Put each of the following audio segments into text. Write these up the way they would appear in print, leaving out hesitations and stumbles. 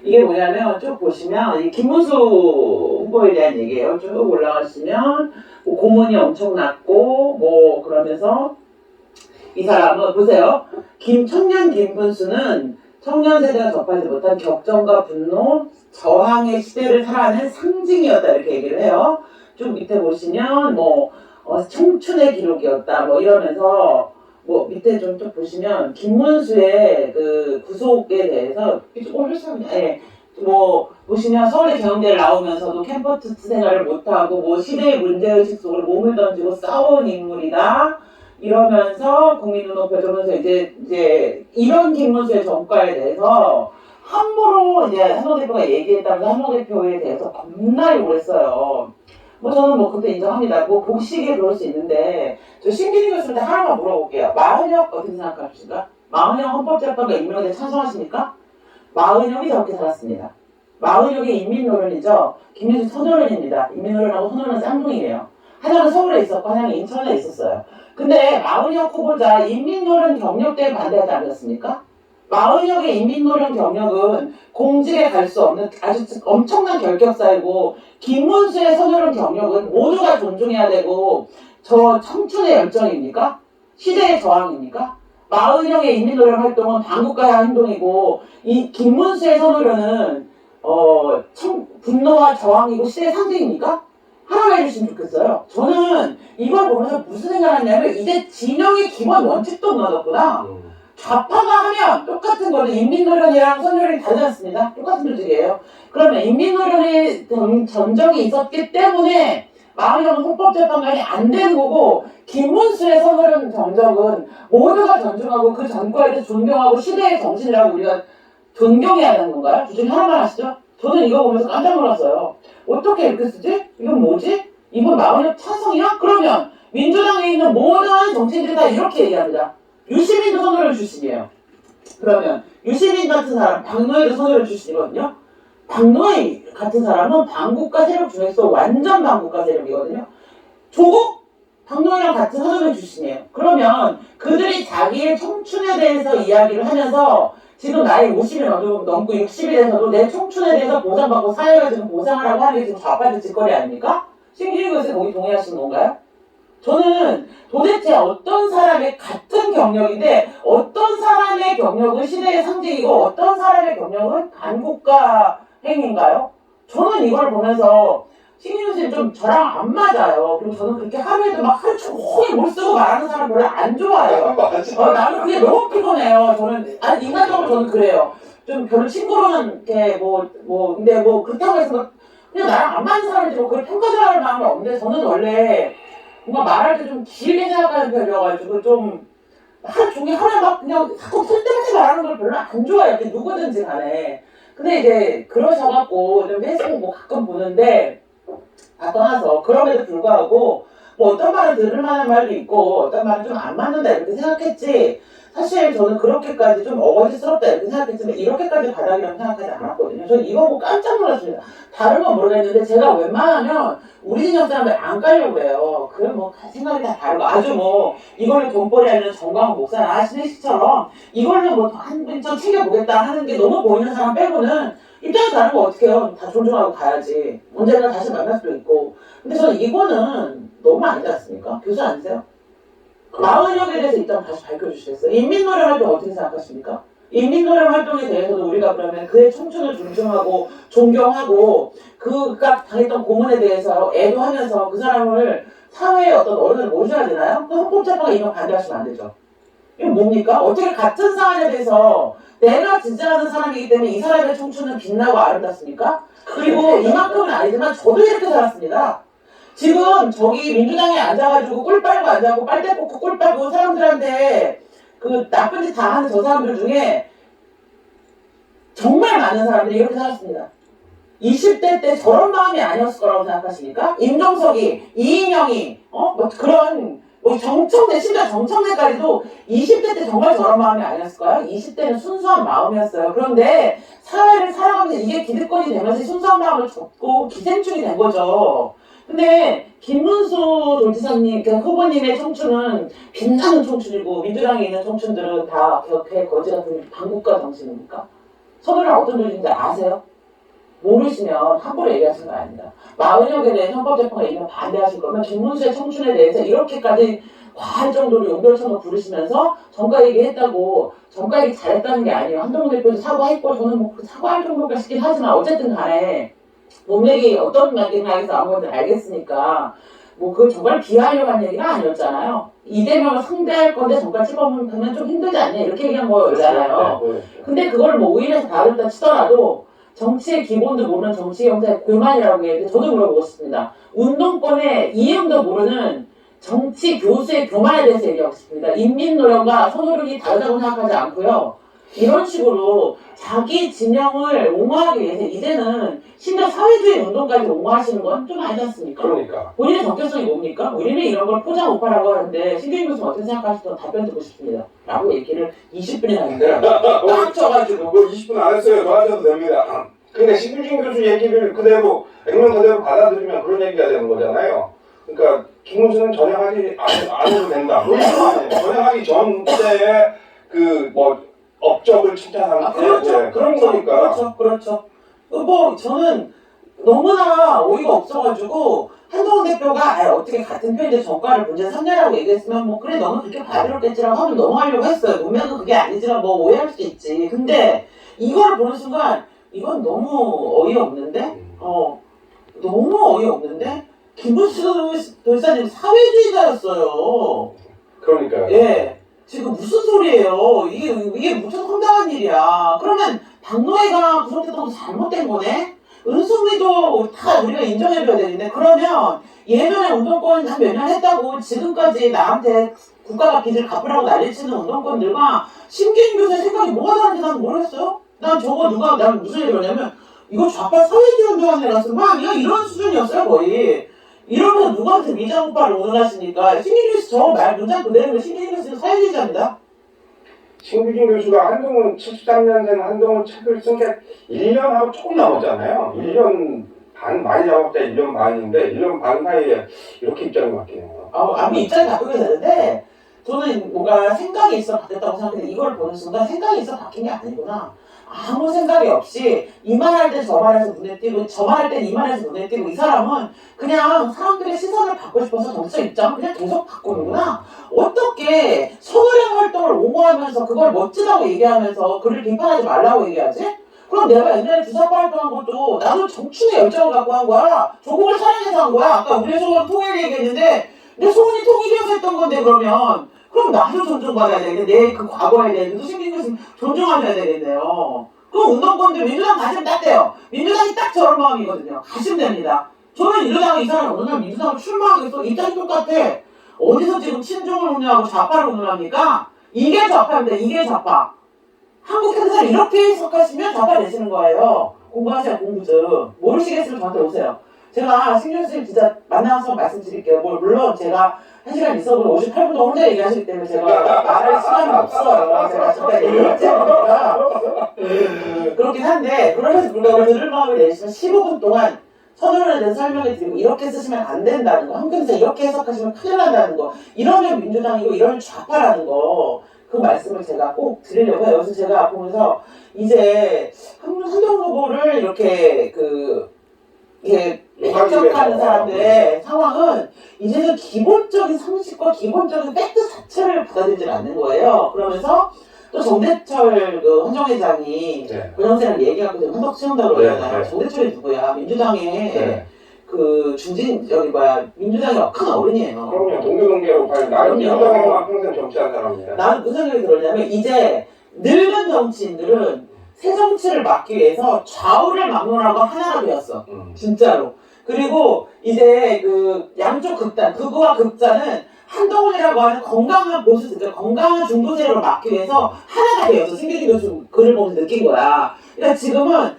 이게 뭐냐면 쭉 보시면 이 김문수 후보에 대한 얘기예요. 쭉 올라가시면 뭐 고문이 엄청났고 뭐 그러면서 이 사람은 보세요. 청년 김문수는 청년 세대가 접하지 못한 격정과 분노, 저항의 시대를 살아낸 상징이었다 이렇게 얘기를 해요. 쭉 밑에 보시면 뭐 청춘의 기록이었다 뭐 이러면서 뭐 밑에 좀 쭉 보시면 김문수의 그 구속에 대해서 뭐 보시면 서울대 경영대를 나오면서도 캠퍼스 생활을 못하고 뭐 시대의 문제의식 속으로 몸을 던지고 싸워온 인물이다 이러면서 국민을 높여주면서 이제 이런 김문수의 전과에 대해서 함부로 이제 한동 대표가 얘기했다면서 한동 대표에 대해서 겁나 욕을 했어요. 뭐 저는 뭐 그때 인정합니다. 뭐 보시기에 그럴 수 있는데 저 신기루 교수한테 하나만 물어볼게요. 마은혁 어떻게 생각하십니까? 마은혁 헌법재판관 임명에 찬성하십니까? 마은혁이 저렇게 살았습니다. 마은혁의 인민노련이죠. 김민수 서노련입니다. 인민노련하고 서노련은 쌍둥이에요. 하나는 서울에 있었고 하나는 인천에 있었어요. 근데 마은혁 후보자 인민노련 경력 때문에 반대하지 않았습니까? 마은혁의 인민노련 경력은 공직에 갈 수 없는 아주 엄청난 결격사이고 김문수의 서노련 경력은 모두가 존중해야 되고 저 청춘의 열정입니까? 시대의 저항입니까? 마은혁의 인민노련 활동은 반국가의 행동이고 이 김문수의 서노련은 분노와 저항이고 시대의 상징입니까? 하나만 해주시면 좋겠어요. 저는 이걸 보면서 무슨 생각을 했냐면 이제 진영의 기본 원칙도 무너졌구나. 좌파가 하면 똑같은 거죠. 인민노련이랑 선노련이 다르지 않습니다. 똑같은 조직이에요. 그러면 인민노련의 전적이 있었기 때문에 마은혁은 헌법재판관이 안 되는 거고 김문수의 선노련 전적은 모두가 존중하고 그 전과에 대해서 존경하고 시대의 정신이라고 우리가 존경해야 하는 건가요? 주중에 하나만 하시죠? 저는 이거 보면서 깜짝 놀랐어요. 어떻게 이렇게 쓰지? 이건 뭐지? 이건 마은혁 찬성이야? 그러면 민주당에 있는 모든 정치인들이 다 이렇게 얘기합니다. 유시민도 선노련 출신이에요. 그러면 유시민 같은 사람, 박노해도 선노련 출신이거든요. 박노해 같은 사람은 반국가 세력 중에서 완전 반국가 세력이거든요. 조국? 박노해랑 같은 선노련 출신이에요. 그러면 그들이 자기의 청춘에 대해서 이야기를 하면서 지금 나이 50이 넘고 60이 돼서도 내 청춘에 대해서 보상받고 사회가 지금 보상하라고 하는 게 지금 좌파들 짓거리 아닙니까? 신기루 교수님 거기 동의하시는 건가요? 저는 도대체 어떤 사람의 같은 경력인데 어떤 사람의 경력은 시대의 상징이고 어떤 사람의 경력은 반국가 행위인가요? 저는 이걸 보면서 신기루 교수님 좀 저랑 안 맞아요. 그리고 저는 그렇게 하루에도 막 하루 종일 못 쓰고 말하는 사람 별로 안 좋아해요. 나는 그게 너무 피곤해요. 저는 인간적으로 저는 그래요. 좀 별로 친구로는 이렇게 근데 뭐 그렇다고 해서 그냥 나랑 안 맞는 사람인지 뭐 그걸 평가절하는 마음이 없는데 저는 원래 뭔가 말할 때 좀 길게 생각하는 편이어가지고 좀 하루 종일 하루에 막 그냥 자꾸 쓸데없이 말하는 걸 별로 안 좋아해요. 누구든지 간에. 근데 이제 그러셔갖고 좀 페이스북 뭐 가끔 보는데 다 떠나서 그럼에도 불구하고 뭐 어떤 말은 들을 만한 말도 있고 어떤 말은 좀 안 맞는다 이렇게 생각했지 사실 저는 그렇게까지 좀 어거지스럽다 이렇게 생각했지만 이렇게까지 바닥이라고 생각하지 않았거든요. 저는 이거 보고 깜짝 놀랐습니다. 다른 건 모르겠는데 제가 웬만하면 우리 진영 사람들 안 깔려고 해요. 그래 뭐 생각이 다 다르고 아주 뭐 이걸로 돈벌이 하려는 정광훈 목사나 신혜식처럼 이걸로 뭐 한 분점 챙겨보겠다 하는 게 너무 보이는 사람 빼고는 입장이 다른 거 어떻게 해요? 다 존중하고 가야지. 언젠가 다시 만날 수도 있고. 근데 저는 이거는 너무 아니지 않습니까? 교수 아니세요? 마은혁에 대해서 일단 다시 밝혀주시겠어요? 인민노련 활동 어떻게 생각하십니까? 인민노련 활동에 대해서도 우리가 그러면 그의 청춘을 존중하고 존경하고 그가 당했던 고문에 대해서 애도하면서 그 사람을 사회의 어떤 어른을 모셔야 되나요? 그 헌법재판관 이명 반대하시면 안 되죠. 이건 뭡니까? 어떻게 같은 사안에 대해서 내가 지지하는 사람이기 때문에 이 사람의 청춘은 빛나고 아름답습니까? 그리고 이만큼은 아니지만 저도 이렇게 살았습니다. 지금 저기 민주당에 앉아가지고 꿀 빨고 앉아고 빨대 뽑고 꿀 빨고 사람들한테 그 나쁜 짓 다 하는 저 사람들 중에 정말 많은 사람들이 이렇게 살았습니다. 20대 때 저런 마음이 아니었을 거라고 생각하십니까? 임종석이, 이인영이, 뭐 그런 정청래, 심지어 정청래까지도 20대 때 정말 저런 마음이 아니었을까요? 20대는 순수한 마음이었어요. 그런데 사회를 살아가면서 이게 기득권이 되면서 순수한 마음을 접고 기생충이 된 거죠. 근데 김문수 도지사님, 그 후보님의 청춘은 빛나는 청춘이고 민주당에 있는 청춘들은 다 격해 거지 같은 반국가 정신입니까? 선거를 어떤 조직인지 아세요? 모르시면 함부로 얘기하시는 거 아닙니다. 40여 개 대해 헌법재판관 얘기면 반대하실 거면 김문수의 청춘에 대해서 이렇게까지 과할 정도로 용별천거 부르시면서 정가 얘기했다고 정가 얘기 잘했다는 게 아니에요. 한동훈 대표도 사과했고 저는 뭐 사과할 정도가 싶긴 하지만 어쨌든 간에 문맥이 어떤 맥락에서 나온 건지 알겠으니까 뭐 그걸 정말 비하하려고 한 얘기는 아니었잖아요. 이재명을 상대할 건데 정가 출범하면 좀 힘들지 않냐 이렇게 얘기한 거잖아요. 근데 그걸 뭐 오인해서 다뤘다 치더라도 정치의 기본도 모르는 정치 경제의 골만이라고 얘기했는데 저도 물어보고 싶습니다. 운동권의 이름도 모르는 정치 교수의 교만에 대해서 얘기하고 싶습니다. 인민노련과 선호론이 다르다고 생각하지 않고요. 이런 식으로 자기 진영을 옹호하기 위해서 이제는 심지어 사회주의 운동까지 옹호하시는 건 좀 아니지 않습니까? 그러니까. 본인의 정체성이 뭡니까? 우리는 이런 걸 포장 오빠라고 하는데 신규인 교수는 어떻게 생각하시던 답변 듣고 싶습니다. 라고 얘기를 20분이나 했는데 딱 쳐가지고 뭐 20분 안 했어요. 더 하셔도 됩니다. 근데 신규진 교수 얘기를 그대로 액면 그대로 받아들이면 그런 얘기가 되는 거잖아요. 그러니까 김문수는 전향하지 안 해도 된다. 그런 거 아니에요. 전향하기 전때에 그 뭐 업적을 칭찬하는 그렇죠. 그런 거니까. 그렇죠. 뭐 저는 너무나 어이가 없어가지고 한동훈 대표가 어떻게 같은 편인데 정가를 문제 삼냐라고 얘기했으면 뭐 그래 너는 그렇게 받으렸겠지라고 하면 넘어가려고 했어요. 문맥은 그게 아니지만 뭐 오해할 수 있지. 근데 이거를 보는 순간 이건 너무 어이없는데? 너무 어이없는데? 김문수 돌사님 사회주의자였어요. 그러니까요. 예. 지금 무슨 소리예요? 이게 무슨 황당한 일이야. 그러면 박노해가 구속됐던 거 잘못된 거네? 은숙미도 다 우리가 인정해줘야 되는데 그러면 예전에 운동권 한 몇 년 했다고 지금까지 나한테 국가가 빚을 갚으라고 난리치는 운동권들과 심기인 교수의 생각이 뭐가 다른지 난 모르겠어요. 난 무슨 얘기를 하냐면 이거 좌파 사회주의 운동하는 애 같은 거 아니야? 이런 수준이었어요 거의. 이러면서 누구한테 위장 오빠를 오늘하시니까 신기인 교수 저 말 문장 그대로 신기인 교수는 사회주의자입니다. 신규진 교수가 한동훈 73년생 한동훈 책을 쓴 게 1년하고 조금 넘었잖아요. 1년 반 많이 잡았다 1년 반인데 1년 반 사이에 이렇게 입장이 바뀌네요. 아무 입장이 바뀌게 되는데 저는 뭔가 생각이 있어 바뀌었다고 생각했는데 이걸 보는 순간 생각이 있어 바뀐 게 아니구나. 아무 생각이 없이 이 말할 때 저 말해서 눈에 띄고 저 말할 때 이 말해서 눈에 띄고 이 사람은 그냥 사람들의 시선을 받고 싶어서 정치적 입장을 그냥 계속 바꾸는구나. 어떻게 선호령 활동을 옹호하면서 그걸 멋지다고 얘기하면서 그를 비판하지 말라고 얘기하지? 그럼 내가 옛날에 주사파 활동한 것도 나도 정춘의 열정을 갖고 한 거야. 조국을 사랑해서 한 거야. 아까 우리 소원 통일 얘기했는데 내 소원이 통일이어서 했던 건데 그럼 나도 존중받아야 되겠네. 내 그 과거에 대해서도 신경 쓰면 존중하셔야 되겠네요. 그럼 운동권들 민주당 가시면 딱 돼요. 민주당이 딱 저런 마음이거든요. 가시면 됩니다. 저는 민주당이 이 사람이 어느 날 민주당을 출마하겠어. 입장이 똑같아. 어디서 지금 친중을 운영하고 좌파를 운영합니까? 이게 좌파입니다. 이게 좌파. 한국 행사를 이렇게 해석하시면 좌파 되시는 거예요. 공부하세요. 공부 좀. 모르시겠으면 저한테 오세요. 제가 신경 선생님 진짜 만나서 말씀드릴게요. 물론 제가 1시간 있어도 58분도 혼자 얘기하시기 때문에 제가 말할 시간이 없어요. 제가 진짜 얘기하지 않으니까. 그렇긴 한데 그러면서 불구하고 들을 마음을 내시면 15분 동안 선언에 대해서 설명해 드리고 이렇게 쓰시면 안 된다는 거, 한국에서 이렇게 해석하시면 큰일 난다는 거, 이러면 민주당이고 이러면 좌파라는 거, 그 말씀을 제가 꼭 드리려고 해요. 그래서 제가 보면서 이제 한동훈 후보를 이렇게 해석하는 사람들의 상황은 이제는 기본적인 상식과 기본적인 팩트 자체를 받아들이지 않는 거예요. 그러면서 또 정대철 헌정회장이 고영세랑 얘기하고 한덕 치운다고 그러잖아요. 정대철이 누구야? 민주당의 민주당의 큰 어른이에요. 그럼요. 동료동계로 봐요. 나는 민주당에만 평생 정치한 사람입니다. 나는 무슨 생각이 들었냐면 이제 늙은 정치인들은 새 정치를 막기 위해서 좌우를 막론하고 하나가 되었어. 진짜로. 그리고 이제 양쪽 극단, 극우와 극단은 한동훈이라고 하는 건강한 보수, 그러니까 건강한 중도 세력을 막기 위해서 하나가 되었어. 신규진 교수 글을 보면서 느낀 거야. 그러니까 지금은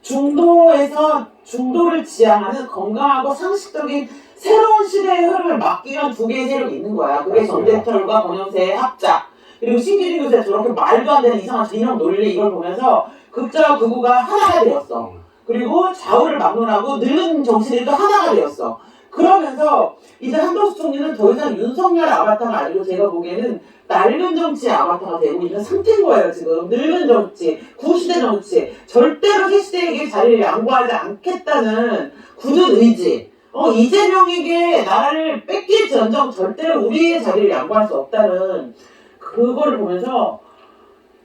중도를 지향하는 건강하고 상식적인 새로운 시대의 흐름을 막기 위한 두 개의 세력이 있는 거야. 그게 정대철과 권영세의 합작. 그리고 신규진 교수의 저렇게 말도 안 되는 이상한 진영 논리 이걸 보면서 극좌와 극우가 하나가 되었어. 그리고 좌우를 막론하고 늙은 정치인들도 하나가 되었어. 그러면서 이제 한덕수 총리는 더 이상 윤석열 아바타가 아니고 제가 보기에는 낡은 정치의 아바타가 되고 있는 상태인 거예요, 지금. 늙은 정치, 구시대 정치. 절대로 새시대에게 자리를 양보하지 않겠다는 굳은 의지. 이재명에게 나라를 뺏길지언정 절대로 우리의 자리를 양보할 수 없다는 그거를 보면서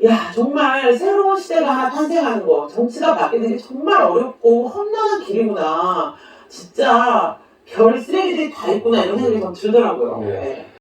야, 정말 새로운 시대가 하나 탄생하는 거. 정치가 바뀌는 게 정말 어렵고 험난한 길이구나. 진짜 별 쓰레기들이 다 있구나 이런 생각이 좀 들더라고요. 네. 네.